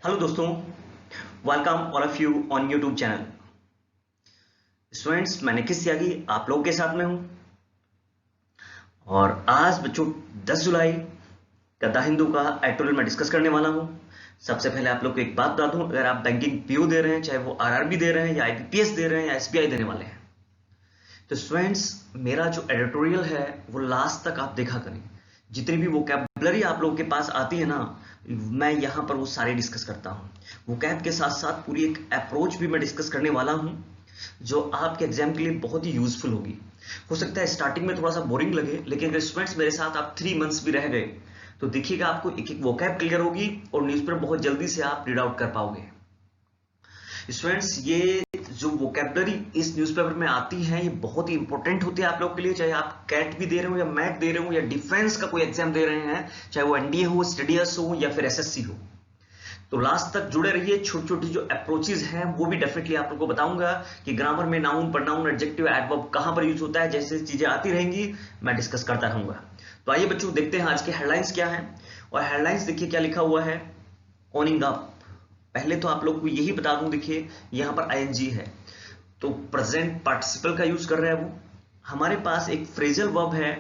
Hello दोस्तों, welcome all of you on YouTube channel. Students, मैं निखिल त्यागी आप लोगों के साथ में हूं और आज बच्चों 10 जुलाई का द हिंदू का एडिटोरियल मैं डिस्कस करने वाला हूं। सबसे पहले आप लोग को एक बात बता दूं, अगर आप बैंकिंग पीओ दे रहे हैं, चाहे वो आरआरबी दे रहे हैं या आईबीपीएस दे रहे हैं या एसबीआई देने वाले हैं, तो स्टूडेंट्स मेरा जो एडिटोरियल है वो लास्ट तक आप देखा करें। जितनी भी वोकैबुलरी आप लोगों के पास आती है ना, मैं यहां पर वो सारे डिस्कस करता हूं। वोकैब के साथ साथ पूरी एक अप्रोच भी मैं डिस्कस करने वाला हूं जो आपके एग्जाम के लिए बहुत ही यूजफुल होगी। हो सकता है स्टार्टिंग में थोड़ा सा बोरिंग लगे, लेकिन अगर स्टूडेंट्स मेरे साथ आप 3 मंथ्स भी रह गए तो देखिएगा आपको एक एक वोकैब क्लियर होगी और न्यूज़पेपर बहुत जल्दी से आप रीड आउट कर पाओगे। स्टूडेंट्स, ये जो वोकैबुलरी इस न्यूज़पेपर में आती है ये बहुत ही इंपॉर्टेंट होती है आप लोग के लिए, चाहे आप कैट भी दे रहे हो या मैट दे रहे हो या डिफेंस का कोई एग्जाम दे रहे हैं, चाहे वो एनडीए हो, स्टडीएस हो या फिर एसएससी हो। तो लास्ट तक जुड़े रहिए। छोटी छोटी जो अप्रोचेज हैं वो भी डेफिनेटली आप लोग को बताऊंगा कि ग्रामर में नाउन, प्रोनाउन, एडजेक्टिव, एडवर्ब कहां पर यूज होता है, जैसे चीजें आती रहेंगी मैं डिस्कस करता रहूंगा। तो आइए बच्चों देखते हैं आज के हेडलाइंस क्या है। और हेडलाइंस देखिए क्या लिखा हुआ है, ओनिंग अप। पहले तो आप लोग को यही बता दूं, देखिए यहां पर आईएनजी है तो प्रेजेंट पार्टिसिपल का यूज कर रहा है वो। हमारे पास एक फ्रेजल वर्ब है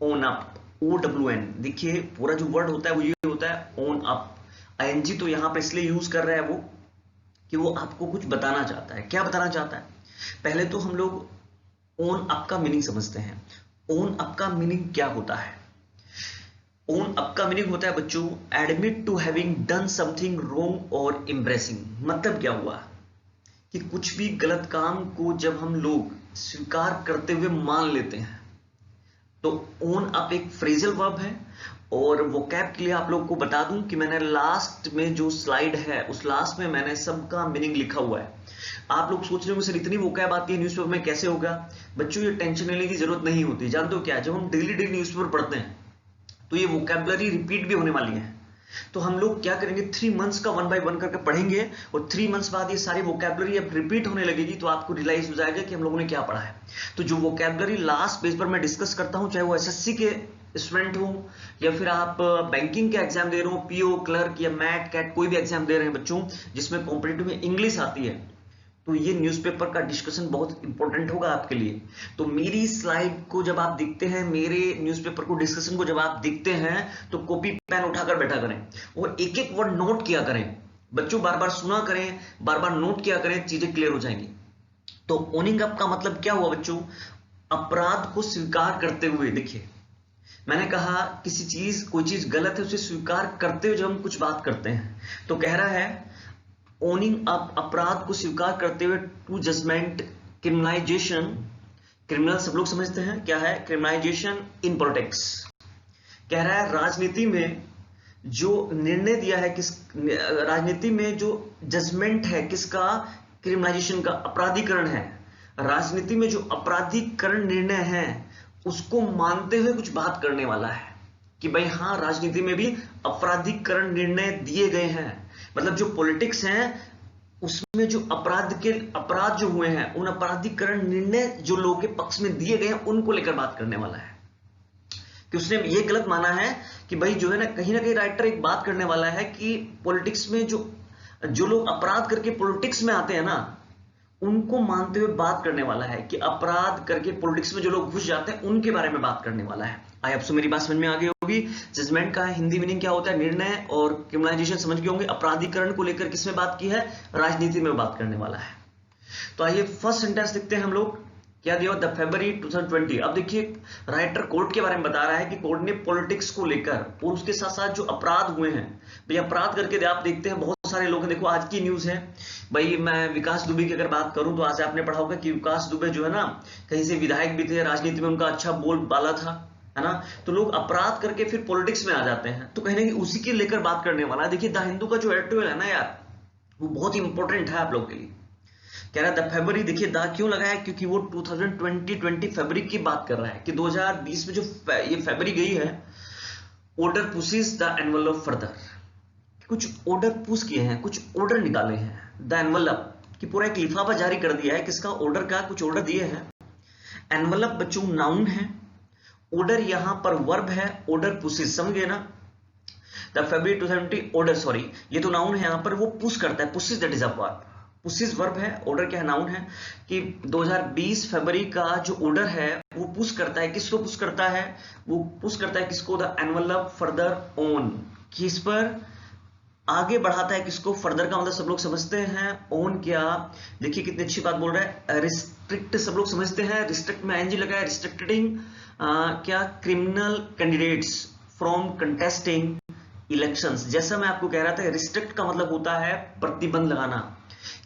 ओन अप, OWN। देखिए पूरा जो वर्ड होता है वो ये होता है ओन अप। आईएनजी तो यहां पर इसलिए यूज कर रहा है वो कि वो आपको कुछ बताना चाहता है। क्या बताना चाहता है? पहले तो हम लोग ओन अप का मीनिंग समझते हैं। ओन अप का मीनिंग क्या होता है? ओन अप का मीनिंग होता है बच्चों admit to having done something wrong और एम्ब्रेसिंग। मतलब क्या हुआ कि कुछ भी गलत काम को जब हम लोग स्वीकार करते हुए मान लेते हैं तो ओन अप एक फ्रेजल वर्ब है। और वोकैब के लिए आप लोग को बता दूं कि मैंने लास्ट में जो स्लाइड है उस लास्ट में मैंने सबका मीनिंग लिखा हुआ है। आप लोग सोच रहे हो सर इतनी वोकैब आती है न्यूज़पेपर में, कैसे होगा? बच्चों ये टेंशन लेने की जरूरत नहीं होती। जानते हो क्या, जब हम डेली न्यूज़पेपर पढ़ते हैं तो ये वोकैबुलरी रिपीट भी होने वाली है। तो हम लोग क्या करेंगे, 3 मंथ्स का 1 बाय 1 करके पढ़ेंगे और 3 मंथ्स बाद ये सारी वोकैबुलरी अब रिपीट होने लगेगी तो आपको रियलाइज हो जाएगा कि हम लोगों ने क्या पढ़ा है। तो जो वोकैबुलरी लास्ट पेज पर मैं डिस्कस करता हूं, चाहे वो एसएससी के स्टूडेंट हो या फिर आप बैंकिंग के एग्जाम दे रहे हो, पीओ, क्लर्क या मैट, कैट, कोई भी एग्जाम दे रहे हैं बच्चों जिसमें कॉम्पिटिटिव में इंग्लिश आती है, तो ये न्यूज़पेपर का डिस्कशन बहुत इंपॉर्टेंट होगा आपके लिए। तो मेरी स्लाइड को जब आप देखते हैं, मेरे न्यूज़पेपर को डिस्कशन को जब आप देखते हैं तो कॉपी पेन उठाकर बैठा करें और एक एक वर्ड नोट किया करें बच्चों। बार बार सुना करें, बार बार नोट किया करें, चीजें क्लियर हो जाएंगी। तो ओनिंग अप का मतलब क्या हुआ बच्चों? अपराध को स्वीकार करते हुए। देखिए मैंने कहा किसी चीज, कोई चीज गलत है उसे स्वीकार करते हुए जब हम कुछ बात करते हैं तो कह रहा है ओनिंग अप, अपराध को स्वीकार करते हुए टू जजमेंट, क्रिमिनलाइजेशन। क्रिमिनल सब लोग समझते हैं क्या है, क्रिमिनलाइजेशन इन पॉलिटिक्स। कह रहा है राजनीति में जो निर्णय दिया है, किस राजनीति में जो जजमेंट है किसका, क्रिमिनलाइजेशन का, अपराधीकरण है। राजनीति में जो अपराधीकरण निर्णय है उसको मानते हुए कुछ बात करने वाला है कि भाई हाँ, राजनीति में भी अपराधीकरण निर्णय दिए गए हैं। मतलब जो पॉलिटिक्स है उसमें जो अपराध जो हुए हैं, उन अपराधीकरण निर्णय जो लोगों के पक्ष में दिए गए हैं उनको लेकर बात करने वाला है। कि उसने ये गलत माना है कि भाई जो है ना कहीं राइटर एक बात करने वाला है कि पॉलिटिक्स में जो लोग अपराध करके पॉलिटिक्स में आते हैं ना, उनको मानते हुए बात करने वाला है कि अपराध करके पॉलिटिक्स में जो लोग घुस जाते हैं उनके बारे में बात करने वाला है। आई होप सो मेरी बात समझ में आ गई होगी। जजमेंट का हिंदी मीनिंग क्या होता है, निर्णय, और क्रिमिनलाइजेशन समझ गए होंगे। अपराधीकरण को लेकर किसमें बात की है, राजनीति में बात करने वाला है। तो आइए फर्स्ट सेंटेंस लिखते हैं हम लोग। क्या दिया, द फरवरी 2020। अब देखिए राइटर कोर्ट के बारे में बता रहा है कि कोर्ट ने पॉलिटिक्स को लेकर और उसके साथ साथ जो अपराध हुए हैं, भाई अपराध करके आप देखते हैं बहुत सारे लोग हैं। देखो आज की न्यूज है भाई, मैं विकास दुबे की अगर बात करूं तो आज आपने पढ़ा होगा कि विकास दुबे जो है ना कहीं से विधायक भी थे, राजनीति में उनका अच्छा बोलबाला था, है ना। तो लोग अपराध करके फिर पॉलिटिक्स में आ जाते हैं, तो कहीं ना कहीं उसी के लेकर बात करने वाला है। देखिए द हिंदू का जो एडिटोरियल है ना यार, वो बहुत ही इंपॉर्टेंट है आप लोग के लिए। कह रहा है द फरवरी, देखिए द क्यों लगाया, क्योंकि वो 2020 फरवरी की बात कर रहा है कि 2020 में जो ये फरवरी गई है, order pushes the envelope further. कुछ ऑर्डर पुश किए हैं, कुछ ऑर्डर निकाले हैं। द एनवलप कि पूरा एक लिफाफा जारी कर दिया है, किसका, ऑर्डर का, कुछ ऑर्डर दिए हैं। एनवलप बच्चों नाउन है, ऑर्डर यहां पर वर्ब है, ऑर्डर पुशेस, समझ गए ना। द February 2020 order, सॉरी ये तो नाउन है, यहाँ पर वो पुश करता है, pushes, that is a verb, pushes verb है, ऑर्डर क्या है, नाउन है, कि 2020 फरवरी का जो ऑर्डर है वो पुश करता है, किसको पुश करता है, वो पुश करता है किसको, द एनवलप फर्दर ऑन, किस पर आगे बढ़ाता है, किसको, फर्दर का मतलब सब लोग समझते हैं, ऑन क्या, देखिए कितनी अच्छी बात बोल रहा है, रिस्ट्रिक्ट सब लोग समझते हैं, रिस्ट्रिक्ट में एनजी लगा है, रिस्ट्रिक्टिंग क्या, criminal candidates from contesting elections. जैसा मैं आपको कह रहा था, रिस्ट्रिक्ट का मतलब होता है प्रतिबंध लगाना,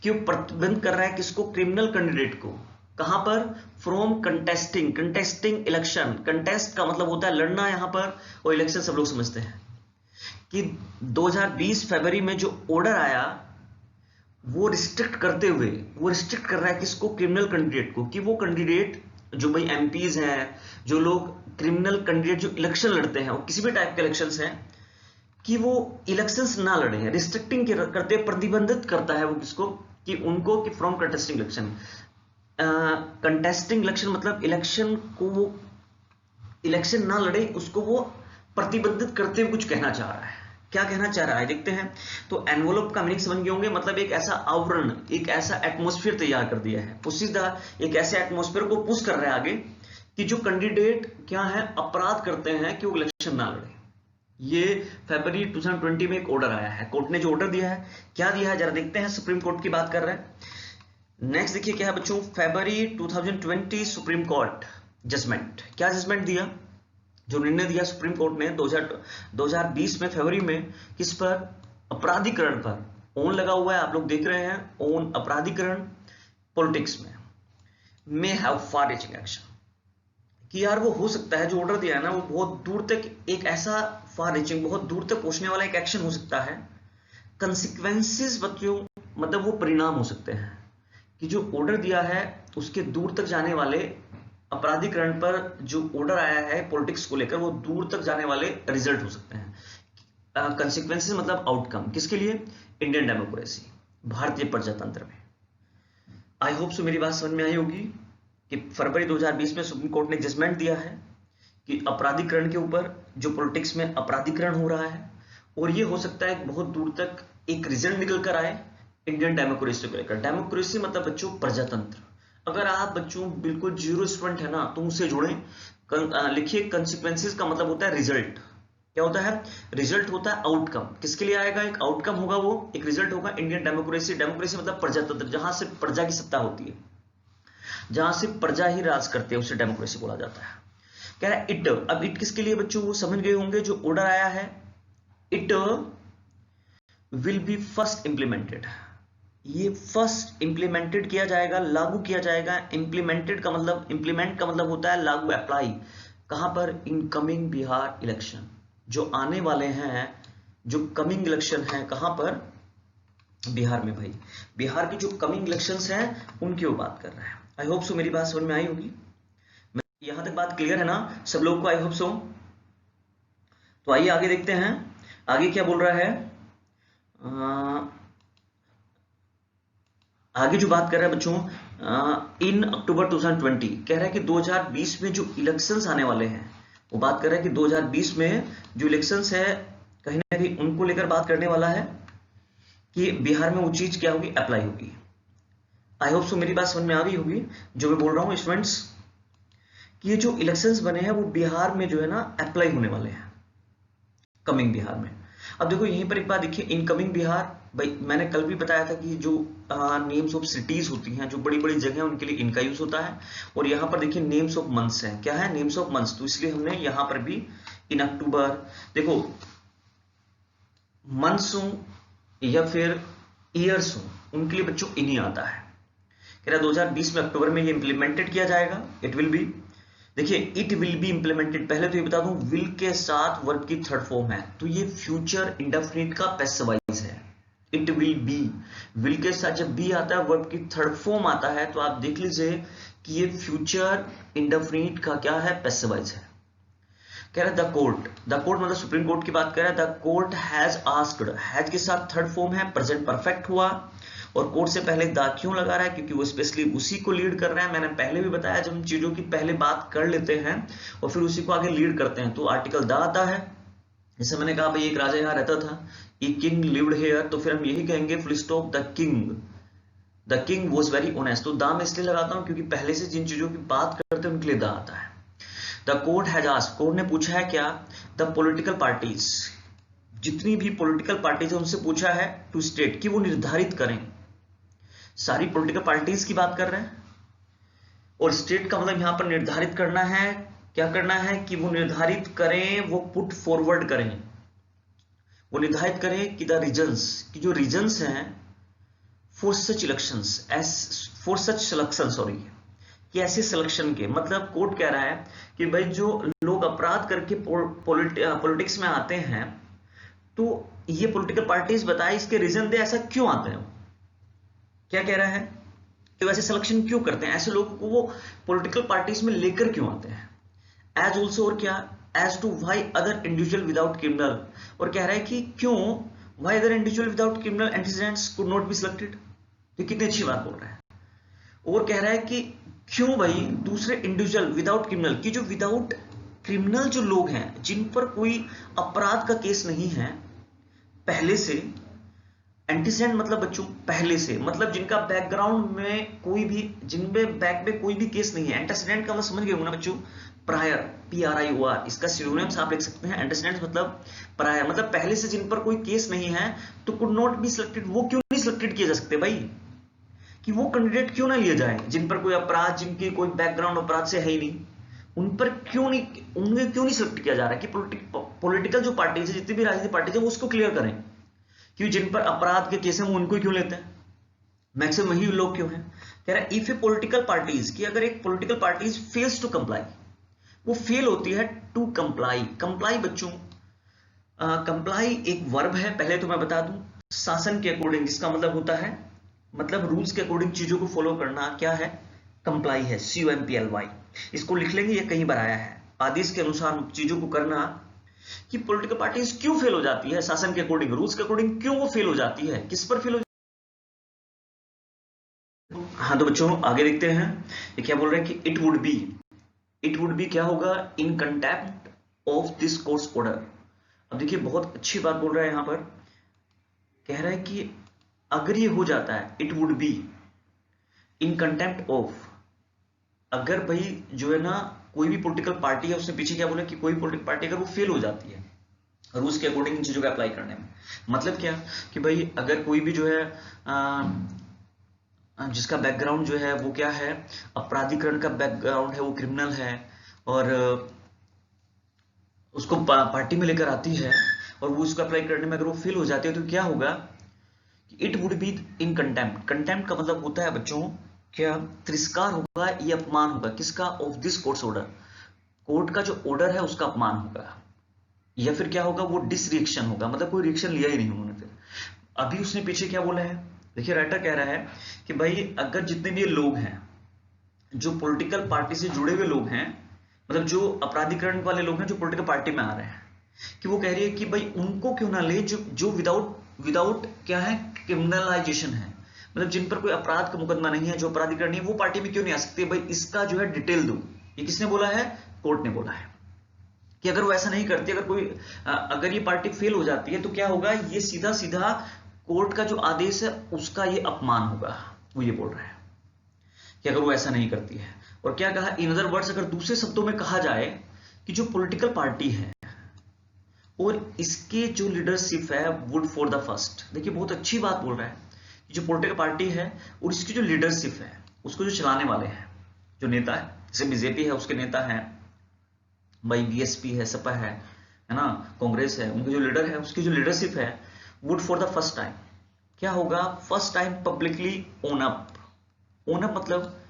क्यों प्रतिबंध कर रहा है किसको, क्रिमिनल कैंडिडेट को, कहां पर, फ्रॉम कंटेस्टिंग इलेक्शन, कंटेस्ट का मतलब होता है लड़ना यहां पर, और इलेक्शन सब लोग समझते हैं कि 2020 फरवरी में जो ऑर्डर आया वो रिस्ट्रिक्ट करते हुए, वो रिस्ट्रिक्ट कर रहा है किसको, क्रिमिनल कैंडिडेट को, कि वो कैंडिडेट जो भाई एमपीज हैं, जो लोग क्रिमिनल कैंडिडेट जो इलेक्शन लड़ते हैं, और किसी भी टाइप के इलेक्शंस हैं, कि वो इलेक्शंस ना लड़े हैं, रिस्ट्रिक्टिंग करते, प्रतिबंधित करता है वो किसको, कि उनको, कि from contesting election, contesting election मतलब इलेक्शन को वो इलेक्शन ना लड़े, उसको वो प्रतिबंधित करते हुए कुछ कहना चाह रहा है, क्या कहना चाह रहा है देखते हैं। तो एनवलप का मीनिंग समझ गए होंगे, मतलब एक ऐसा आवरण, एक ऐसा एटमॉस्फेयर तैयार कर दिया है, पुशीदा एक ऐसे एटमॉस्फेयर को पुश कर रहा है आगे, कि जो कैंडिडेट क्या है, अपराध करते हैं, कि वो इलेक्शन ना लड़े। ये फरवरी 2020 में एक ऑर्डर आया है, कोर्ट ने जो ऑर्डर दिया है, क्या दिया है जरा देखते हैं, सुप्रीम कोर्ट की बात कर रहे हैं। नेक्स्ट देखिए क्या है बच्चों, फरवरी 2020 सुप्रीम कोर्ट जजमेंट, क्या जजमेंट दिया, जो निर्णय दिया सुप्रीम कोर्ट ने 2020 में फरवरी में, किस पर, अपराधीकरण पर, ऑन लगा हुआ है आप लोग देख रहे हैं, ऑन अपराधीकरण पॉलिटिक्स में हैव फार रीचिंग एक्शन, कि यार वो हो सकता है जो ऑर्डर दिया है ना, वो बहुत दूर तक एक ऐसा फार रीचिंग, बहुत दूर तक पहुंचने वाला एक एक्शन हो सकता है, कंसिक्वेंसेस बच्चों मतलब वो परिणाम हो सकते हैं, कि जो ऑर्डर दिया है उसके दूर तक जाने वाले, अपराधीकरण पर जो ऑर्डर आया है पॉलिटिक्स को लेकर, वो दूर तक जाने वाले रिजल्ट हो सकते हैं, कंसिक्वेंसेस मतलब आउटकम, किसके लिए, इंडियन डेमोक्रेसी, भारतीय प्रजातंत्र में। आई होप सो मेरी बात समझ में आई होगी, कि फरवरी 2020 में सुप्रीम कोर्ट ने जजमेंट दिया है कि अपराधीकरण के ऊपर, जो पॉलिटिक्स में अपराधीकरण हो रहा है, और ये हो सकता है बहुत दूर तक एक रिजल्ट निकल कर आए इंडियन डेमोक्रेसी को लेकर। डेमोक्रेसी मतलब बच्चों प्रजातंत्र। अगर आप बच्चों बिल्कुल जीरो स्टूडेंट है ना, तो उनसे जुड़े, लिखिए कंसिक्वेंसेस का मतलब होता है रिजल्ट, क्या होता है, रिजल्ट होता है आउटकम, किसके लिए आएगा, एक आउटकम होगा, वो एक रिजल्ट होगा, इंडियन डेमोक्रेसी, डेमोक्रेसी मतलब प्रजातंत्र, जहां से प्रजा की सत्ता होती है, जहां से प्रजा ही राज करते हैं, उसे डेमोक्रेसी बोला जाता है। कह रहा है इट, अब इट किसके लिए बच्चों, वो समझ गए होंगे, जो ऑर्डर आया है, it will be first implemented, ये फर्स्ट इंप्लीमेंटेड किया जाएगा, लागू किया जाएगा, इंप्लीमेंटेड का मतलब, इंप्लीमेंट का मतलब होता है लागू, अप्लाई, कहां पर, इन कमिंग बिहार इलेक्शन, जो आने वाले हैं, जो कमिंग इलेक्शन है, कहां पर, बिहार में भाई, बिहार की जो कमिंग इलेक्शंस हैं उनकी वो बात कर रहा है। आई होप सो मेरी बात समझ में आई होगी, यहां तक बात क्लियर है ना सब लोग को, आई होप सो। तो आइए आगे देखते हैं, आगे क्या बोल रहा है, आगे जो बात कर रहा है बच्चों, इन अक्टूबर 2020, कह रहा है कि 2020 में जो इलेक्शंस आने वाले हैं, वो बात कर रहा है कि 2020 में जो इलेक्शंस है, कहीं ना कहीं उनको लेकर बात करने वाला है, कि बिहार में वो चीज क्या होगी, अप्लाई होगी। आई होप सो मेरी बात समझ में आ गई होगी जो मैं बोल रहा हूं स्टूडेंट्स, कि ये जो इलेक्शंस बने हैं वो बिहार में जो है ना अप्लाई होने वाले हैं, कमिंग बिहार में। अब देखो यहीं पर एक बात देखिए, इनकमिंग बिहार, भाई मैंने कल भी बताया था कि जो नेम्स ऑफ सिटीज होती हैं, जो बड़ी बड़ी जगह उनके लिए इनका यूज होता है, और यहाँ पर देखिए नेम्स ऑफ मंथ्स हैं, क्या है, नेम्स ऑफ मंथ्स, तो इसलिए हमने यहाँ पर भी इन अक्टूबर, देखो मंथ्स हो या फिर ईयर्स हो, उनके लिए बच्चों इन्हीं आता है। कह रहा 2020 में अक्टूबर में ये इंप्लीमेंटेड किया जाएगा, इट विल बी, देखिए इट विल बी इंप्लीमेंटेड, पहले तो ये बता दूं विल के साथ वर्ब की थर्ड फॉर्म है, तो ये फ्यूचर इंडेफिनिट का पैसिव वॉइस है, इट विल बी, विल के साथ जब बी आता है, वर्ब की थर्ड फॉर्म आता है, तो आप देख लीजिए कि ये फ्यूचर इंडेफिनिट का क्या है, पैसिव वॉइस है। कह रहा है द कोर्ट, द कोर्ट मतलब सुप्रीम कोर्ट की बात कर रहा है, the court has asked, has के साथ थर्ड फॉर्म है, प्रेजेंट परफेक्ट हुआ, और कोर्ट से पहले द क्यों लगा रहा है, क्योंकि वो स्पेशली उसी को लीड कर रहा है। मैंने पहले भी बताया, जब हम चीजों की पहले बात कर लेते हैं और फिर उसी को आगे लीड करते हैं, तो आर्टिकल द आता है, जैसे मैंने कहा भाई एक राजा यहाँ रहता था, ए किंग लिव्ड हियर, तो फिर हम यही कहेंगे full stop the king was very honest. तो दा मैं इसलिए लगाता हूँ क्योंकि पहले से जिन चीजों की बात करते हैं उनके लिए दा आता है। The court has asked, court ने पूछा है क्या, द पॉलिटिकल पार्टीज, जितनी भी पॉलिटिकल पार्टीज है उनसे पूछा है टू स्टेट, कि वो निर्धारित करें। सारी पॉलिटिकल पार्टीज की बात कर रहे हैं, और स्टेट का मतलब यहां पर निर्धारित करना है, क्या करना है कि वो निर्धारित करें, वो पुट फॉरवर्ड करें, वो निर्धारित करें कि द रीजन्स, कि जो रीजन्स हैं for such elections, for such selection, sorry, कि ऐसे सिलेक्शन के, मतलब कोर्ट कह रहा है कि भाई जो लोग अपराध करके पॉलिटिक्स में आते हैं, तो ये पॉलिटिकल पार्टीज बताए इसके रीजन दे, ऐसा क्यों आते हैं। क्या कह रहा है कि वैसे सिलेक्शन क्यों करते हैं, ऐसे लोगों को वो पॉलिटिकल पार्टीज में लेकर क्यों आते हैं। एज ऑल्सो, और क्या, as to why other individual without criminal, और कह रहा है कि क्यों why other individual without criminal antecedents could not be selected. तो कितनी अच्छी बात बोल रहा है। और कह रहा है कि क्यों भाई दूसरे इंडिविजुअल विदाउट क्रिमिनल, की जो विदाउट क्रिमिनल जो लोग हैं, जिन पर कोई अपराध का केस नहीं है पहले से, एंटीसेडेंट मतलब बच्चों पहले से, मतलब जिनका बैकग्राउंड में कोई भी, जिनमें बैक में कोई भी केस नहीं है। एंटीसेडेंट का मतलब समझ गए ना बच्चों, प्रायर, PRIOR, इसका सिनोनिम्स आप लिख सकते हैं। एंटीसेडेंट मतलब प्रायर, मतलब पहले से जिन पर कोई केस नहीं है, तो कुड नॉट बी सिलेक्टेड, वो क्यों नहीं सिलेक्टेड किए जा सकते भाई, कि वो कैंडिडेट क्यों ना लिए जाए जिन पर कोई अपराध, जिनकी कोई बैकग्राउंड अपराध से है ही नहीं, उन पर क्यों नहीं, उन्हें क्यों नहीं सिलेक्ट किया जा रहा है। कि पॉलिटिकल जो पार्टीज है, जितनी भी राजनीतिक पार्टीज है, वो उसको क्लियर करें कि जिन पर अपराध के केस हैं वो उनको क्यों लेते हैं, मैक्सिमम वही लोग क्यों हैं। कह रहा है इफ ए पॉलिटिकल पार्टीज, कि अगर एक political parties fails to comply, वो फेल होती है टू कंप्लाई। कंप्लाई बच्चों, कंप्लाई एक वर्ब है, पहले तो मैं बता दूं, शासन के अकॉर्डिंग, जिसका मतलब होता है, मतलब रूल्स के अकॉर्डिंग चीजों को फॉलो करना, क्या है, कंप्लाई है, COMPLY। इसको लिख लेंगे, ये कहीं बार आया है, आदेश के अनुसार चीजों को करना। कि पॉलिटिकल पार्टीज क्यों फेल हो जाती है, शासन के अकॉर्डिंग, रूल्स के अकॉर्डिंग क्यों वो फेल हो जाती है, किस पर फेल हो जाती है। हाँ तो बच्चों आगे देखते हैं, ये क्या बोल रहे हैं कि इट वुड बी क्या होगा, इन contempt of this courts order. अब देखिए बहुत अच्छी बात बोल रहा है यहां पर, कह रहा है कि अगर ये हो जाता है, it would be in contempt of, अगर भाई जो है ना कोई भी पॉलिटिकल पार्टी है, उसने पीछे क्या बोला कि कोई पॉलिटिकल पार्टी अगर वो फेल हो जाती है रूल्स के अकॉर्डिंग इन चीजों को अप्लाई करने में, मतलब क्या, कि भाई अगर कोई भी जो है जिसका बैकग्राउंड जो है वो क्या है, अपराधीकरण का बैकग्राउंड है, वो क्रिमिनल है, और उसको पार्टी में लेकर आती है, और वो उसको अप्लाई करने में अगर वो फेल हो जाती है, तो क्या होगा, it would be in contempt. Contempt का मतलब होता है बच्चों क्या, तिरस्कार होगा, ये अपमान होगा, किसका, of this courts order, court का जो ऑर्डर है उसका अपमान होगा, या फिर क्या होगा, वो डिसरिएक्शन होगा, मतलब कोई रिएक्शन लिया ही नहीं उन्होंने। फिर अभी उसने पीछे क्या बोला है, देखिए राइटर कह रहा है कि भाई अगर जितने भी लोग हैं जो पॉलिटिकल पार्टी से जुड़े हुए लोग हैं, मतलब जो अपराधीकरण वाले लोग हैं जो पॉलिटिकल पार्टी में आ रहे हैं, कि वो कह रही है कि भाई उनको क्यों ना ले जो जो विदाउट क्या है, क्रिमिनलाइजेशन है, मतलब जिन पर कोई अपराध का मुकदमा नहीं है, जो अपराधीकरण नहीं है, वो पार्टी में क्यों नहीं आ सकते भाई, इसका जो है डिटेल दो। ये किसने बोला है, कोर्ट ने बोला है कि अगर वो ऐसा नहीं करती, अगर कोई अगर ये पार्टी फेल हो जाती है, तो क्या होगा, ये सीधा सीधा कोर्ट का जो आदेश है उसका ये अपमान होगा। वो ये बोल रहा है कि अगर वो ऐसा नहीं करती है। और क्या कहा, इन अदर वर्ड्स, अगर दूसरे शब्दों में कहा जाए कि जो पॉलिटिकल पार्टी है और इसके जो लीडरशिप है, वुड फॉर द फर्स्ट, देखिए बहुत अच्छी बात बोल रहा है, जो पॉलिटिकल पार्टी है और इसकी जो लीडरशिप है, उसको जो चलाने वाले हैं, जो नेता है, जैसे बीजेपी है उसके नेता हैं भाई, BSP है, सपा है ना, कांग्रेस है, उनके जो लीडर है, उसकी जो लीडरशिप है, would for the first time, क्या होगा, first time publicly own up. Own up मतलब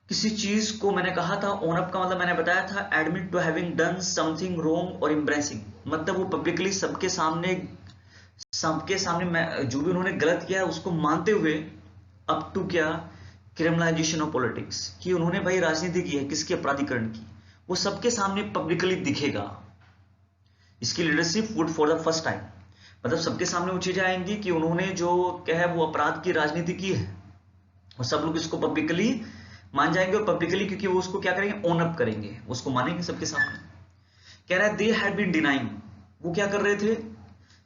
किसी चीज को, मैंने कहा था ओन अप का मतलब मैंने बताया था, admit to having done something wrong और एम्ब्रेसिंग, मतलब वो पब्लिकली सबके सामने जो भी उन्होंने गलत किया है उसको मानते हुए, अप टू क्या, क्रिमिनलाइजेशन ऑफ पॉलिटिक्स, कि उन्होंने भाई राजनीति की है, किसके, अपराधीकरण की, वो सबके सामने पब्लिकली दिखेगा। इसकी leadership would for the first time, मतलब सबके सामने वो चीजें आएंगी कि उन्होंने जो क्या है वो अपराध की राजनीति की है, और सब लोग इसको पब्लिकली मान जाएंगे, और पब्लिकली क्योंकि वो उसको क्या करेंगे, ओन अप करेंगे, उसको मानेंगे सबके सामने। कह रहा है दे हैड बीन डिनाइंग, वो क्या कर रहे थे,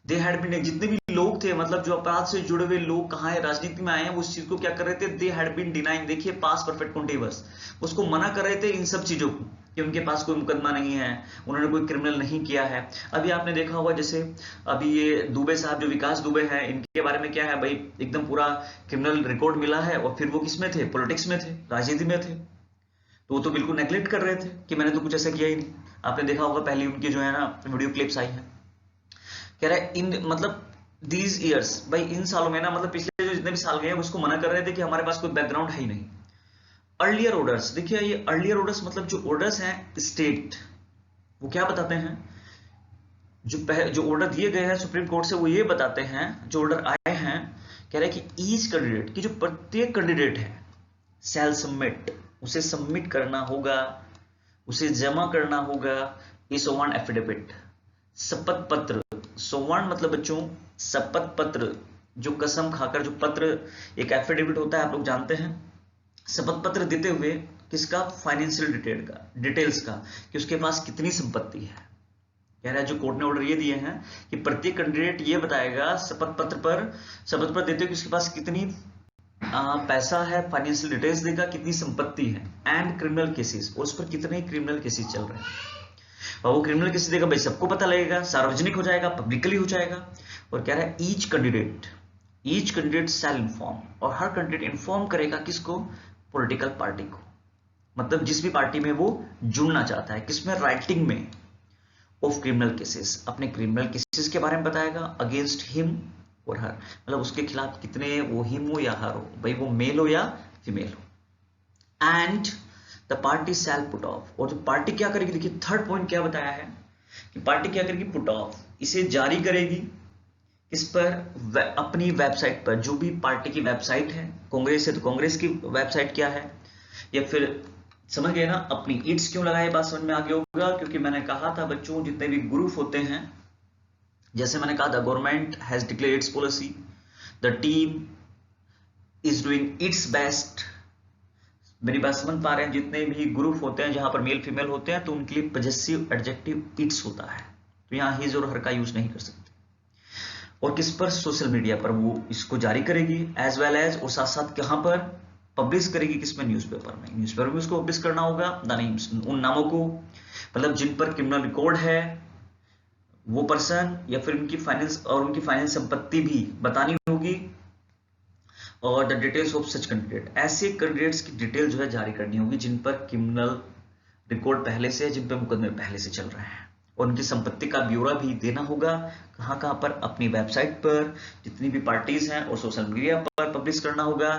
दे हैड बीन, जितने भी लोग थे मतलब जो अपराध से जुड़े हुए लोग कहाँ है, राजनीति में आए हैं, उस चीज को क्या कर रहे थे, दे हैड बीन डिनाइंग, देखिए पास परफेक्ट कॉन्टिन्यूअस, उसको मना कर रहे थे इन सब चीजों को कि उनके पास कोई मुकदमा नहीं है, उन्होंने कोई क्रिमिनल नहीं किया है। अभी आपने देखा होगा जैसे अभी ये दुबे साहब जो विकास दुबे हैं, इनके बारे में क्या है भाई, एकदम पूरा क्रिमिनल रिकॉर्ड मिला है, और फिर वो किस में थे, पॉलिटिक्स में थे, राजनीति में थे, तो वो तो बिल्कुल नेग्लेक्ट कर रहे थे कि मैंने तो कुछ ऐसा किया ही नहीं। आपने देखा होगा पहले उनकी जो है ना वीडियो क्लिप्स आई है, कह रहा है इन मतलब दीज ईयर्स, भाई इन सालों में ना, मतलब पिछले जो जितने भी साल गए हैं उसको मना कर रहे थे कि हमारे पास कोई बैकग्राउंड है ही नहीं। अर्लियर ऑर्डर्स, देखिए ये अर्लियर ऑर्डर्स मतलब जो ऑर्डर्स हैं स्टेट, वो क्या बताते हैं, जो ऑर्डर दिए गए हैं सुप्रीम कोर्ट से वो ये बताते हैं, जो ऑर्डर आए हैं, कह रहे हैं कि ईच कैंडिडेट की, जो प्रत्येक कैंडिडेट है, शैल सबमिट, उसे सबमिट करना होगा, उसे जमा करना होगा, ए सोवान एफिडेविट, शपथ पत्र, सोवान मतलब बच्चों शपथ पत्र, जो कसम खाकर जो पत्र, एक एफिडेविट होता है आप लोग जानते हैं, शपथ पत्र देते हुए किसका, फाइनेंशियल डिटेल्स का, कि उसके पास कितनी संपत्ति है। कह रहा है जो कोर्ट ने ऑर्डर ये दिए हैं कि प्रत्येक कैंडिडेट ये बताएगा शपथ पत्र देते हुए कि उसके पास कितनी पैसा है, फाइनेंशियल डिटेल्स देगा, कितनी संपत्ति है, एंड क्रिमिनल केसेस, और उस पर कितने क्रिमिनल केसेस चल रहे हैं, और वो क्रिमिनल केसेस देगा भाई, सबको पता लगेगा, सार्वजनिक हो जाएगा, पब्लिकली हो जाएगा। और कह रहा है ईच कैंडिडेट शैल इन्फॉर्म, और हर कैंडिडेट इन्फॉर्म करेगा किसको, पॉलिटिकल पार्टी को, मतलब जिस भी पार्टी में वो जुड़ना चाहता है, किसमें, राइटिंग में, ऑफ क्रिमिनल केसेस, अपने क्रिमिनल केसेस के बारे में बताएगा, अगेंस्ट हिम और हर, मतलब उसके खिलाफ कितने, वो हिम हो या हर हो, भाई वो मेल हो या फीमेल हो। And the party shall put off, और जो पार्टी क्या करेगी, देखिए थर्ड पॉइंट क्या बताया है कि पार्टी क्या करेगी, पुट ऑफ, इसे जारी करेगी इस पर, अपनी वेबसाइट पर, जो भी पार्टी की वेबसाइट है, कांग्रेस है तो कांग्रेस की वेबसाइट क्या है, या फिर समझ गए ना, अपनी इट्स क्यों लगाए, बात समझ में आ गया होगा, क्योंकि मैंने कहा था बच्चों जितने भी ग्रुप होते हैं, जैसे मैंने कहा the government has declared it's policy, the team is doing it's best, मेरी बात समझ पा रहे हैं, जितने भी ग्रुप होते हैं जहां पर मेल फीमेल होते हैं तो उनके लिए पॉजेसिव एडजेक्टिव इट्स होता है, तो यहां हिज और हर का यूज नहीं कर सकते। और किस पर, सोशल मीडिया पर वो इसको जारी करेगी, एज वेल एज, और साथ साथ कहां पर पब्लिश करेगी, किसमें, न्यूज़पेपर में उसको पब्लिश करना होगा, उन नामों को, मतलब जिन पर क्रिमिनल रिकॉर्ड है वो पर्सन, या फिर उनकी फाइनेंस संपत्ति भी बतानी होगी, और the details of such candidate, ऐसे कैंडिडेट्स की डिटेल जो है जारी करनी होगी जिन पर क्रिमिनल रिकॉर्ड पहले से है, जिन पर मुकदमे पहले से चल रहे हैं, और उनकी संपत्ति का ब्यौरा भी देना होगा, कहां पर, अपनी वेबसाइट पर, जितनी भी पार्टीज हैं, और सोशल मीडिया पर पब्लिश करना होगा,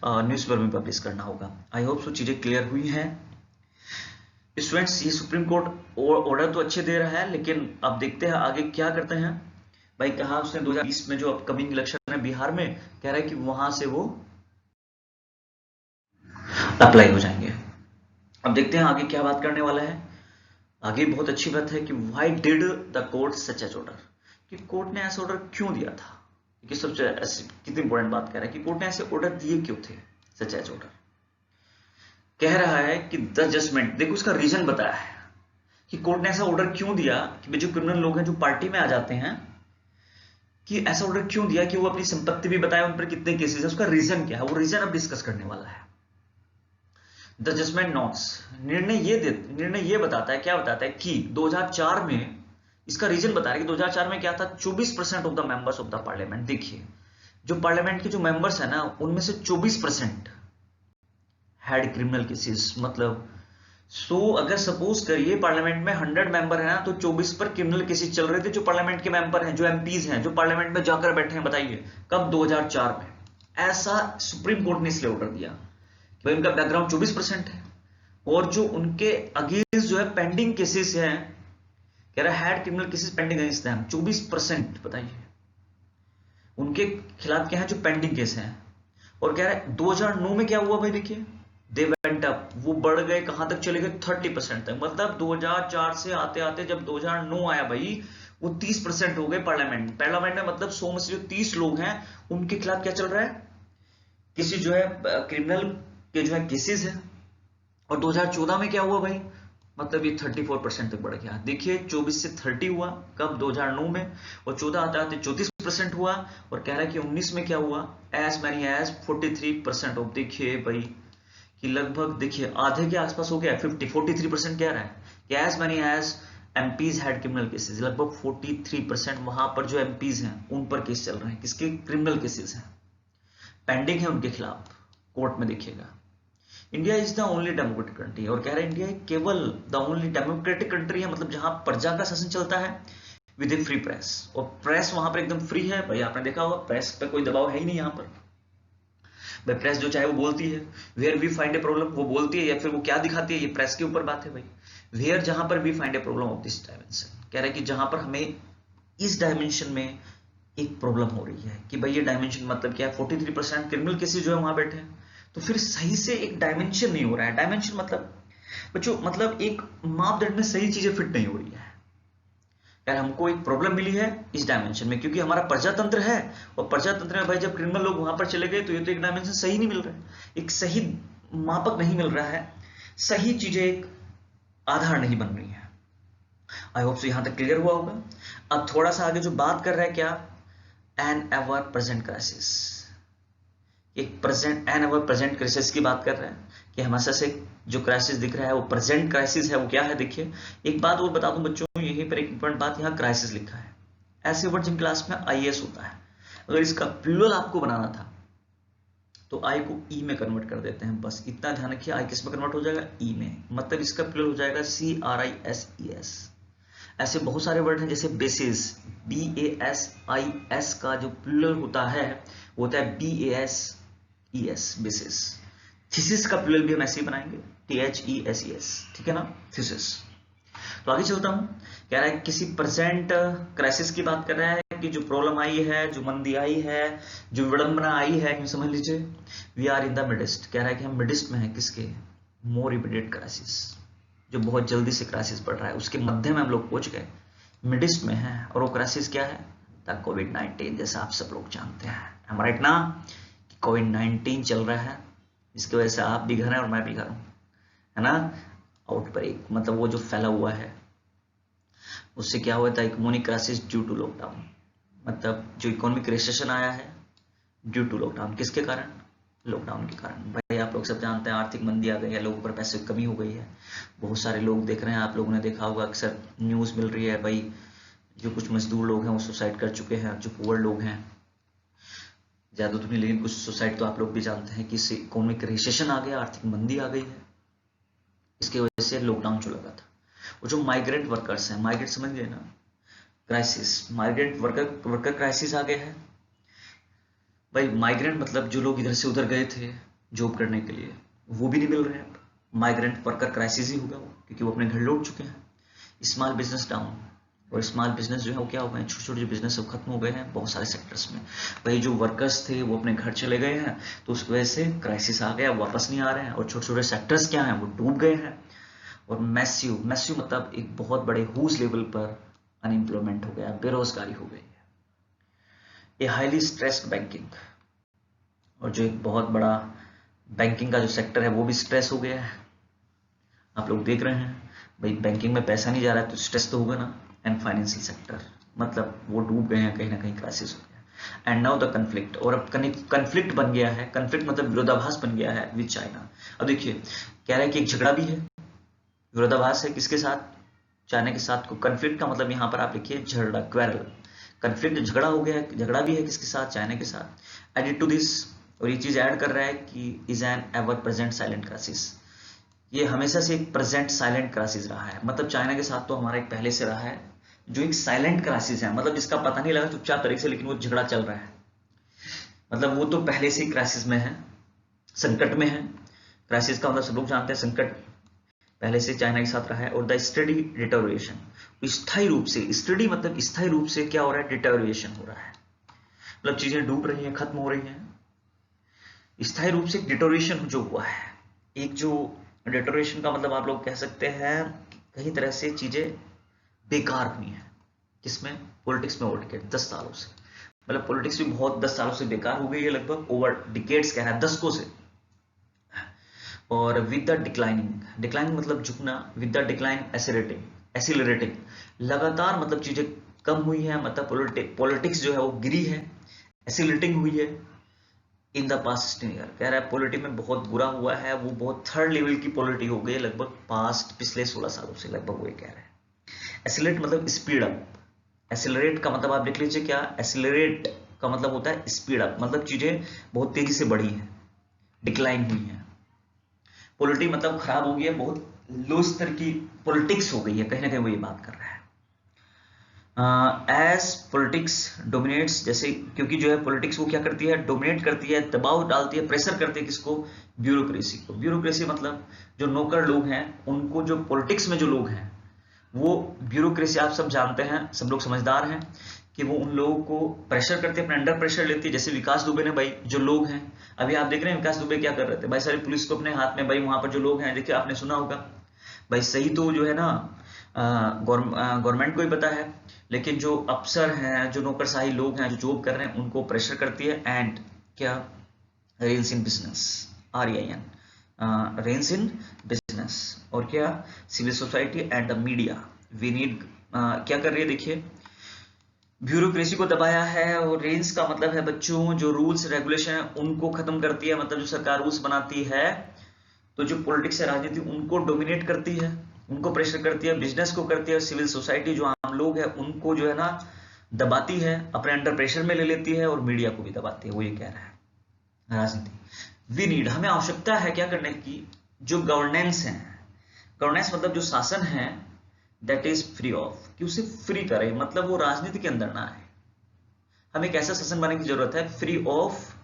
न्यूज़पेपर में पब्लिश करना होगा। आई होप सो चीजें क्लियर हुई हैं स्टूडेंट्स। ये सुप्रीम कोर्ट ऑर्डर तो अच्छे दे रहा है, लेकिन अब देखते हैं आगे क्या करते हैं। भाई कहा उसने 2020 में जो अपकमिंग इलेक्शन है बिहार में, कह रहा है कि वहां से वो अप्लाई हो जाएंगे। अब देखते हैं आगे क्या बात करने वाला है। आगे बहुत अच्छी बात है कि why did the court such as order, कि कोर्ट ने ऐसा ऑर्डर क्यों दिया था, कि सबसे कितनी इंपॉर्टेंट बात कह रहा है कि कोर्ट ने ऐसे ऑर्डर दिए क्यों थे, सच एज ऑर्डर। कह रहा है कि द जजमेंट, देखो उसका रीजन बताया है कि कोर्ट ने ऐसा ऑर्डर क्यों दिया कि जो क्रिमिनल लोग हैं जो पार्टी में आ जाते हैं, कि ऐसा ऑर्डर क्यों दिया कि वो अपनी संपत्ति भी बताए, उन पर कितने केसेस है, उसका रीजन क्या है, वो रीजन अब डिस्कस करने वाला है। द जजमेंट नोट्स, निर्णय ये बताता है, क्या बताता है कि 2004 में, इसका रीजन बता रहा है कि 2004 में क्या था, 24% of the members of the parliament, देखिए जो पार्लियामेंट के जो मेंबर्स है ना, उनमें से 24% हैड क्रिमिनल केसेस, मतलब अगर सपोज करिए पार्लियामेंट में 100 मेंबर है ना, तो 24 पर क्रिमिनल केसेस चल रहे थे, जो पार्लियामेंट के मेंबर हैं, जो एमपीज हैं, जो पार्लियामेंट में जाकर बैठे हैं, बताइए कब, 2004 में। ऐसा सुप्रीम कोर्ट ने इसलिए ऑर्डर दिया कि भाई उनका बैकग्राउंड 24% है, और जो उनके अगेंस्ट जो है पेंडिंग केसेस हैं, कह रहा है had criminal cases pending against them, 24%, बताइए उनके खिलाफ क्या है, जो पेंडिंग केस हैं। और कह रहा है 2009 में क्या हुआ भाई, देखिए दे वेंट अप, वो बढ़ गए, कहां तक चले गए, 30% तक, मतलब 2004 से आते आते जब 2009 आया भाई, वो 30% हो गए पार्लियामेंट में, मतलब 100 में से जो 30 लोग हैं उनके खिलाफ क्या चल रहा है, किसी जो है क्रिमिनल के जो है केसेस है। और 2014 में क्या हुआ भाई, मतलब ये 34% तक बढ़ गया। देखिए 24 से 30 हुआ कब, 2009 में, और 14 आते आते 34% हुआ, और कह रहा है कि 19 में क्या हुआ, एज मैनी एज 43% ऑफ। देखिए भाई कि लगभग देखिए आधे के आसपास हो गया, 43% कह रहा है कि as many as MPs had criminal cases. लगभग 43% वहां पर जो एमपीज हैं उन पर केस चल रहे हैं, किसके, क्रिमिनल केसेस हैं, पेंडिंग है उनके खिलाफ, कोर्ट में देखिएगा। India is the only democratic country, और कह रहे हैं इंडिया केवल द ओनली डेमोक्रेटिक कंट्री है, मतलब जहां प्रजा का शासन चलता है विद ए फ्री प्रेस, और प्रेस वहां पर एकदम फ्री है। भाई आपने देखा होगा प्रेस पे कोई दबाव है ही नहीं यहाँ पर। भाई प्रेस जो चाहे वो बोलती है, where we find a problem वो बोलती है, या फिर वो क्या दिखाती है ये प्रेस के ऊपर बात है भाई। वेयर जहां पर we find a problem of this dimension, कह रहे हैं कि जहां पर हमें इस डायमेंशन में एक प्रॉब्लम हो रही है कि भाई ये डायमेंशन मतलब क्या है, 43% क्रिमिनल केसेस जो है वहां बैठे हैं, तो फिर सही से एक डायमेंशन नहीं हो रहा है। डायमेंशन मतलब बच्चों मतलब एक मापदंड में सही चीजें फिट नहीं हो रही है। यार हमको एक प्रॉब्लम मिली है इस डायमेंशन में, क्योंकि हमारा प्रजातंत्र है, और प्रजातंत्र में भाई जब क्रिमिनल लोग वहां पर चले गए तो ये तो एक डायमेंशन सही नहीं मिल रहा है, एक सही मापक नहीं मिल रहा है, सही चीजें एक आधार नहीं बन रही है। आई होप सो यहां तक क्लियर हुआ होगा। अब थोड़ा सा आगे जो बात कर रहा है क्या, एन एवर प्रेजेंट क्राइसिस, एक present N ever present crisis की बात कर रहे हैं कि हमेशा से जो क्राइसिस दिख रहा है वो प्रेजेंट क्राइसिस है। वो क्या है देखिए, एक बात और बता दूं बच्चों, यहीं पर एक इंपॉर्टेंट बात, यहाँ क्राइसिस लिखा है, ऐसे वर्ड जिन क्लास में आईएएस होता है, अगर इसका प्लूरल आपको बनाना था तो आई को ई में कन्वर्ट कर देते हैं, बस इतना ध्यान रखिए। आई किस में कन्वर्ट हो जाएगा, ई में, मतलब इसका प्लूरल हो जाएगा CRISES। ऐसे बहुत सारे वर्ड हैं, जैसे बेसिस, BASIS का जो प्लूरल होता है वो होता है BASES, बेसिस। थीसिस का प्लूरल भी हम ऐसे ही बनाएंगे, THESES, ठीक है ना, थीसिस। तो आगे चलता हूं, कह रहा है किसी प्रेजेंट क्राइसिस की बात कर रहा है कि जो प्रॉब्लम आई है, जो मंदी आई है, जो विडंबना आई है, समझ लीजिए वी आर इन द मिडिस्ट। कह रहा है कि हम मिडिस्ट में हैं, किसके, मोर इमीडिएट क्राइसिस, जो बहुत जल्दी से क्राइसिस बढ़ रहा है उसके मध्य में हम लोग पहुंच गए, मिडिस्ट में है। और वो क्राइसिस क्या है, द कोविड-19, जैसा आप सब लोग जानते हैं, हमारा इतना कोविड-19 चल रहा है, इसकी वजह से आप भी घर हैं और मैं भी घर हूं, है ना। आउटब्रेक मतलब वो जो फैला हुआ है, उससे क्या हुआ था, economic crisis due to lockdown, मतलब जो इकोनॉमिक रिसेशन आया है ड्यू टू लॉकडाउन, किसके कारण, लॉकडाउन के कारण। भाई आप लोग सब जानते हैं आर्थिक मंदी आ गई है, लोगों पर पैसे की कमी हो गई है, बहुत सारे लोग देख रहे हैं, आप लोगों ने देखा होगा अक्सर न्यूज़ मिल रही है भाई, जो कुछ मजदूर लोग हैं वो सुसाइड कर चुके हैं, जो पुअर लोग हैं, ज्यादा तो नहीं लेकिन कुछ सुसाइड तो आप लोग भी जानते हैं कि इकोनॉमिक रिसेशन आ गया, आर्थिक मंदी आ गई है, इसकी वजह से लॉकडाउन जो लगा था। वो जो माइग्रेंट वर्कर्स हैं, माइग्रेंट समझ गए ना, क्राइसिस, माइग्रेंट वर्कर क्राइसिस आ गया है। भाई माइग्रेंट मतलब जो लोग इधर से उधर गए थे जॉब करने के लिए, वो भी नहीं मिल रहे हैं अब, माइग्रेंट वर्कर क्राइसिस ही होगा वो, क्योंकि वो अपने घर लौट चुके हैं। स्मॉल बिजनेस डाउन, और स्मॉल बिजनेस जो है वो क्या हो गए, छोटे छोटे जो बिजनेस है वो खत्म हो गए हैं बहुत सारे सेक्टर्स में। भाई जो वर्कर्स थे वो अपने घर चले गए हैं, तो उस वजह से क्राइसिस आ गया, वापस नहीं आ रहे हैं, और छोटे छोटे सेक्टर्स क्या हैं वो डूब गए हैं। और मैसिव मतलब एक बहुत बड़े ह्यूज लेवल पर अनएम्प्लॉयमेंट हो गया, बेरोजगारी हो गई है। ए हाईली स्ट्रेस्ड बैंकिंग, और जो एक बहुत बड़ा बैंकिंग का जो सेक्टर है वो भी स्ट्रेस हो गया है। आप लोग देख रहे हैं भाई बैंकिंग में पैसा नहीं जा रहा है तो स्ट्रेस तो होगा ना। एंड फाइनेंशियल सेक्टर मतलब वो डूब गए हैं, कहीं ना कहीं क्राइसिस हो गया। एंड नाउ द कन्फ्लिक्ट, और अब कन्फ्लिक्ट बन गया है, कन्फ्लिक्ट मतलब विरोधाभास बन गया है विद चाइना। अब देखिए कह रहा है कि एक झगड़ा भी है, विरोधाभास है किसके साथ, चाइना के साथ। को कन्फ्लिक्ट का मतलब यहाँ पर आप लिखिए झगड़ा, क्वेरल, कन्फ्लिक्ट झगड़ा हो गया है, झगड़ा भी है किसके साथ, चाइना के साथ। एडिड टू दिस, और ये चीज ऐड कर रहा है कि is an ever present silent crisis, ये हमेशा से एक प्रेजेंट साइलेंट क्राइसिस रहा है। मतलब चाइना के साथ तो हमारा एक पहले से रहा है जो एक साइलेंट क्राइसिस है, मतलब जिसका पता नहीं लगा चुपचाप तरीके से, लेकिन वो झगड़ा चल रहा है, मतलब वो तो पहले से ही क्राइसिस में है, संकट में है। क्राइसिस का मतलब सब लोग जानते हैं, संकट पहले से चाइना के साथ रहा है। और द स्टडी डिटोरिएशन, स्थायी रूप से, स्टडी मतलब स्थायी रूप से क्या हो रहा है, डिटोरिएशन हो रहा है, मतलब चीजें डूब रही हैं, खत्म हो रही हैं। स्थायी रूप से डिटोरिएशन जो हुआ है, एक जो डिटोरिएशन का मतलब आप लोग कह सकते हैं कहीं तरह से चीजें बेकार हुई हैं, किसमें, पॉलिटिक्स में उठ के 10 सालों से, मतलब पॉलिटिक्स भी बहुत 10 सालों से बेकार हो गई है, लगभग ओवर डिकेड्स कह रहा है, दशकों से। और विद द डिक्लाइनिंग मतलब झुकना, विद द डिक्लाइन एसिलरेटिंग लगातार मतलब चीजें कम हुई है, मतलब पॉलिटिक्स जो है वो गिरी है, एसिलरेटिंग हुई है इन द पास्ट 16 ईयर। कह रहा है पॉलिटी में बहुत बुरा हुआ है, वो बहुत थर्ड लेवल की पॉलिटी हो गई है लगभग पिछले 16 सालों से लगभग, वो कह रहा है। एसिलरेट मतलब स्पीड अप, एसिलरेट का मतलब आप देख लीजिए क्या, एसिलरेट का मतलब होता है स्पीड अप, मतलब चीजें बहुत तेजी से बढ़ी हैं, डिक्लाइन हुई है। पॉलिटी मतलब खराब हो गई है, बहुत लो स्तर की पॉलिटिक्स हो गई है, कहीं ना कहीं वो ये बात कर रहा है। एज पॉलिटिक्स डोमिनेट्स, जैसे क्योंकि जो है पॉलिटिक्स वो क्या करती है, डोमिनेट करती है, दबाव डालती है, प्रेशर करती है किसको, ब्यूरोक्रेसी को। ब्यूरोक्रेसी मतलब जो नौकर लोग हैं उनको, जो पॉलिटिक्स में जो लोग हैं वो ब्यूरोक्रेसी, आप सब जानते हैं, सब लोग समझदार हैं कि वो उन लोगों को प्रेशर करते हैं, अपने अंडर प्रेशर लेती है। जैसे विकास दुबे ने भाई, जो लोग हैं अभी आप देख रहे हैं विकास दुबे क्या कर रहे थे भाई, सारी पुलिस को अपने हाथ में, भाई वहां पर जो लोग हैं देखिए आपने सुना होगा भाई, सही तो जो है ना गवर्नमेंट को ही पता है, लेकिन जो अफसर हैं, जो नौकरशाही लोग हैं, जो जॉब कर रहे हैं, उनको प्रेशर करती है। एंड क्या, reins in business, REIN, reins in business, और क्या, civil society and the media we need, क्या कर रही है देखिए, ब्यूरोक्रेसी को दबाया है। और रेंज का मतलब है बच्चों, जो रूल्स रेगुलेशन है उनको खत्म करती है, मतलब जो सरकार रूल्स बनाती है, तो जो पॉलिटिक्स है, राजनीति, उनको डोमिनेट करती है, उनको प्रेशर करती है, बिजनेस को करती है, सिविल सोसाइटी जो आम लोग हैं उनको जो है ना दबाती है, अपने अंडर प्रेशर में ले लेती है, और मीडिया को भी दबाती है, वो ये कह रहा है राजनीति। वी नीड, हमें आवश्यकता है क्या करने की, जो गवर्नेंस है, गवर्नेंस मतलब जो शासन है, दैट इज फ्री ऑफ, कि उसे फ्री करे, मतलब वो राजनीति के अंदर ना आए। हमें एक ऐसा शासन बनाने की जरूरत है, free of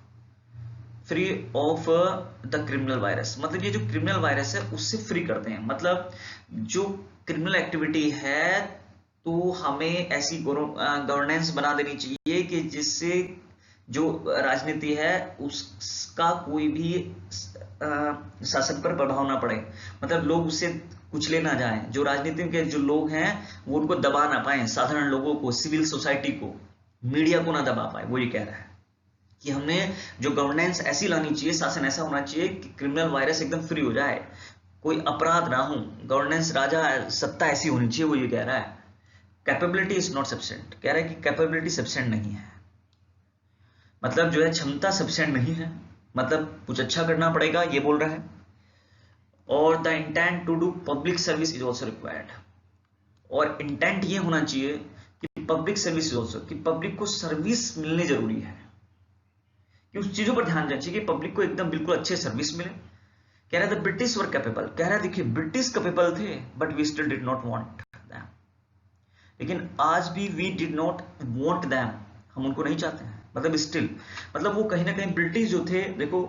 the criminal virus, मतलब ये जो क्रिमिनल वायरस है उससे फ्री करते हैं, मतलब जो क्रिमिनल एक्टिविटी है, तो हमें ऐसी गवर्नेंस बना देनी चाहिए कि जिससे जो राजनीति है उसका कोई भी शासन पर प्रभाव ना पड़े, मतलब लोग उससे कुचले ना जाए, जो राजनीति के जो लोग हैं वो उनको दबा ना पाए, साधारण लोगों को, सिविल सोसाइटी को, मीडिया को ना दबा पाए। वो ये कह रहा है कि हमें जो गवर्नेंस ऐसी लानी चाहिए, शासन ऐसा होना चाहिए कि क्रिमिनल वायरस एकदम फ्री हो जाए, कोई अपराध ना हो, गवर्नेंस राजा सत्ता ऐसी होनी चाहिए, वो ये कह रहा है। कैपेबिलिटी इज नॉट सफिशिएंट, कह रहा है कि कैपेबिलिटी सफिशिएंट नहीं है, मतलब जो है क्षमता सफिशिएंट नहीं है, मतलब कुछ अच्छा करना पड़ेगा, ये बोल रहा है। और the intent to do public service is also required, और इंटेंट ये होना चाहिए कि पब्लिक सर्विस इज ऑल्सो, कि पब्लिक को सर्विस मिलनी जरूरी है, कि उस चीजों पर ध्यान देना चाहिए कि पब्लिक को एकदम बिल्कुल अच्छे सर्विस मिले। कह रहा था ब्रिटिश वर कैपेबल, कह रहा है देखिए ब्रिटिश कैपेबल थे but we still did not want them, लेकिन आज भी we did not want them, हम उनको नहीं चाहते हैं, मतलब स्टिल, मतलब वो कहीं ना कहीं ब्रिटिश जो थे, देखो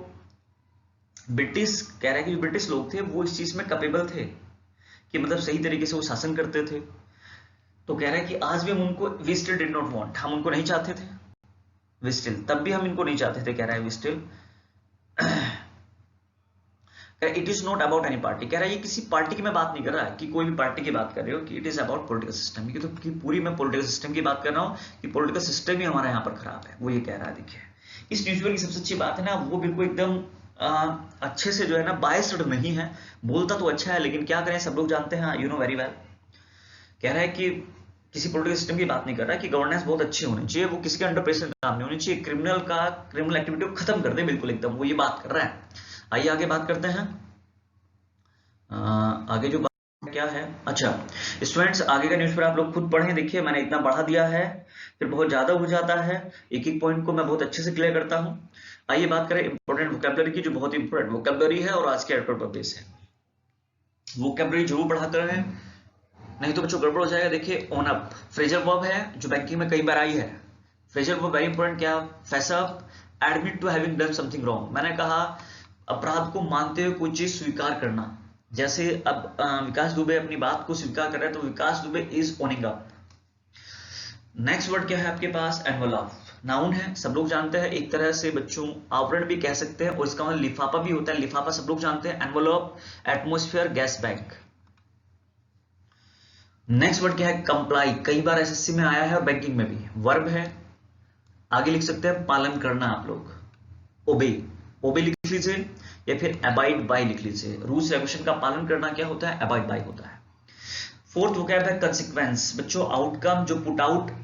ब्रिटिश कह रहा है कि जो ब्रिटिश लोग थे वो इस चीज में कैपेबल थे कि मतलब सही तरीके से वो शासन करते थे, तो कह रहा है कि आज भी हम उनको, we still did not want, हम उनको नहीं चाहते थे, वी स्टिल, तब भी हम इनको नहीं चाहते थे, कह रहा है we still. It is not about any party, कह रहा है ये किसी पार्टी की मैं बात नहीं कर रहा कि कोई भी पार्टी की बात कर रहे हो, कि it is about political system, कि तो कि पूरी मैं पॉलिटिकल सिस्टम की बात कर रहा हूँ कि पॉलिटिकल सिस्टम ही हमारा यहाँ पर खराब है, वो ये कह रहा है। देखिए इस न्यूज़पेपर की सबसे अच्छी बात है ना, वो बिल्कुल एकदम अच्छे से जो है ना बायस्ड नहीं है, बोलता तो अच्छा है, लेकिन क्या करें, सब लोग जानते हैं, यू नो वेरी वेल। कह रहा है कि किसी पॉलिटिकल सिस्टम की बात नहीं कर रहा, कि गवर्नेंस बहुत अच्छी होनी चाहिए, वो किसके अंडर प्रेशर काम नहीं होनी चाहिए, क्रिमिनल एक्टिविटी को खत्म कर दे बिल्कुल एकदम, वो ये बात कर रहा है। आइए आगे बात करते हैं। आगे जो बात क्या है, अच्छा स्टूडेंट्स आगे का न्यूज़पेपर आप लोग खुद पढ़ें, देखिए मैंने इतना बढ़ा दिया है, फिर बहुत ज्यादा हो जाता है, एक एक पॉइंट को मैं बहुत अच्छे से क्लियर करता हूं। आइए बात करें इंपॉर्टेंट वोकैबुलरी की, जो बहुत इंपॉर्टेंट वोकैबुलरी है और आज के एडवर्ब पर बेस है। वोकैबुलरी जरूर बढ़ाते रहे, नहीं तो बच्चों गड़बड़ हो जाएगा। देखिए ओन अप फ्रेजल वर्ब है जो बैंकिंग में कई बार आई है, फ्रेजल वर्ब वेरी इंपॉर्टेंट, क्या, face up, admit to having done something wrong, मैंने कहा अपराध को मानते हुए कोई चीज स्वीकार करना, जैसे अब विकास दुबे अपनी बात को स्वीकार कर रहे हैं, तो Vikas Dubey is owning up. Next word क्या है आपके पास, एनवलप, नाउन है, सब लोग जानते हैं, एक तरह से बच्चों आवरण भी कह सकते हैं, और इसका मतलब लिफाफा भी होता है, लिफाफा सब लोग जानते हैं, envelope, atmosphere, gas bank. Next word क्या है, कंप्लाई, कई बार एसएससी में आया है और बैंकिंग में भी, वर्ब है, आगे लिख सकते हैं पालन करना आप लोग, ओबे, ओबे लिख लीजिए या फिर अबाइड बाय लिख लीजिए। रूल्स रेगुलेशन का पालन करना क्या होता है? अबाइड बाय होता है। फोर्थ वोकैब है कंसिक्वेंस। बच्चों आउटकम, जो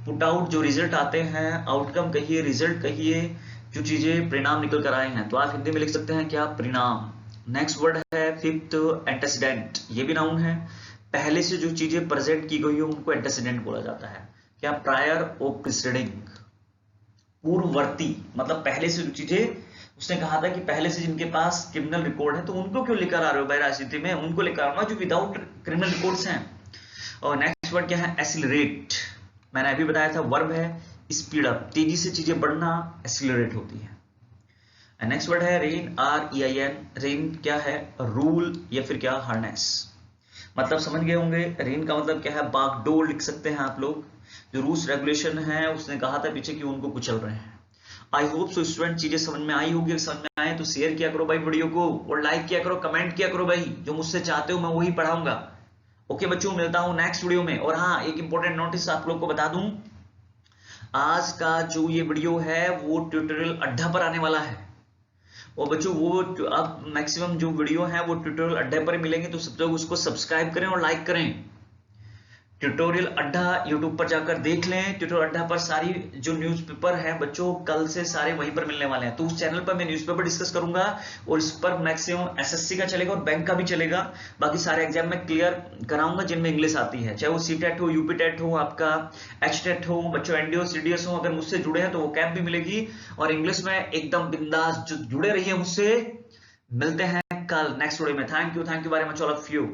पुट आउट जो रिजल्ट आते हैं, आउटकम कहिए, रिजल्ट कहिए, जो चीजें परिणाम निकल कर आए हैं, तो आप हिंदी में लिख सकते हैं क्या? परिणाम। नेक्स्ट वर्ड है फिफ्थ एंटेसिडेंट। ये भी नाउन है। पहले से जो चीजें प्रेजेंट की गई हो उनको एंटेसिडेंट बोला जाता है। क्या? प्रायर और प्रिसीडिंग, पूर्ववर्ती, मतलब पहले से जो चीजें, उसने कहा था कि पहले से जिनके पास क्रिमिनल रिकॉर्ड है तो उनको क्यों लेकर आ रहे हो भाई राजनीति में? उनको लेकर आना जो विदाउट क्रिमिनल रिकॉर्ड्स हैं। और नेक्स्ट वर्ड क्या है? एक्सीलरेट। मैंने अभी बताया था वर्ब है स्पीड अप, तेजी से चीजें बढ़ना एक्सीलरेट होती है। नेक्स्ट वर्ड है रेन, REIN। रेन क्या है? रूल या फिर क्या? हार्नेस। मतलब समझ गए होंगे। रेन का मतलब क्या है? बागडोर लिख सकते हैं आप लोग। जो रूल्स रेगुलेशन है उसने कहा था पीछे कि उनको कुचल रहे हैं। आई होप सो स्टूडेंट, चीजें समझ में आई होगी। समझ में आए तो शेयर किया करो भाई वीडियो को, और लाइक किया करो, कमेंट किया करो भाई। जो मुझसे चाहते हो मैं वही पढ़ाऊंगा। ओके बच्चों, मिलता हूं नेक्स्ट वीडियो में। और हाँ, एक इंपॉर्टेंट नोटिस आप लोग को बता दूं, आज का जो ये वीडियो है वो ट्यूटोरियल अड्डा पर आने वाला है। और बच्चों वो अब मैक्सिमम जो वीडियो है वो ट्यूटोरियल अड्डे पर मिलेंगे, तो सब लोग उसको सब्सक्राइब करें और लाइक करें। ट्यूटोरियल अड्डा यूट्यूब पर जाकर देख लें। ट्यूटोरियल अड्डा पर सारी जो न्यूज़पेपर है बच्चों कल से सारे वहीं पर मिलने वाले हैं। तो उस चैनल पर मैं न्यूज़पेपर डिस्कस करूंगा, और इस पर मैक्सिमम SSC का चलेगा और बैंक का भी चलेगा। बाकी सारे एग्जाम में क्लियर कराऊंगा जिनमें इंग्लिश आती है, चाहे वो CTET हो, UP-TET हो, आपका HTET हो, बच्चों NDO CDS हो। अगर मुझसे जुड़े हैं तो वो कैप भी मिलेगी, और इंग्लिश में एकदम बिंदास जुड़े रहिए मुझसे। मिलते हैं कल नेक्स्ट वीडियो में। Thank you very much all of you.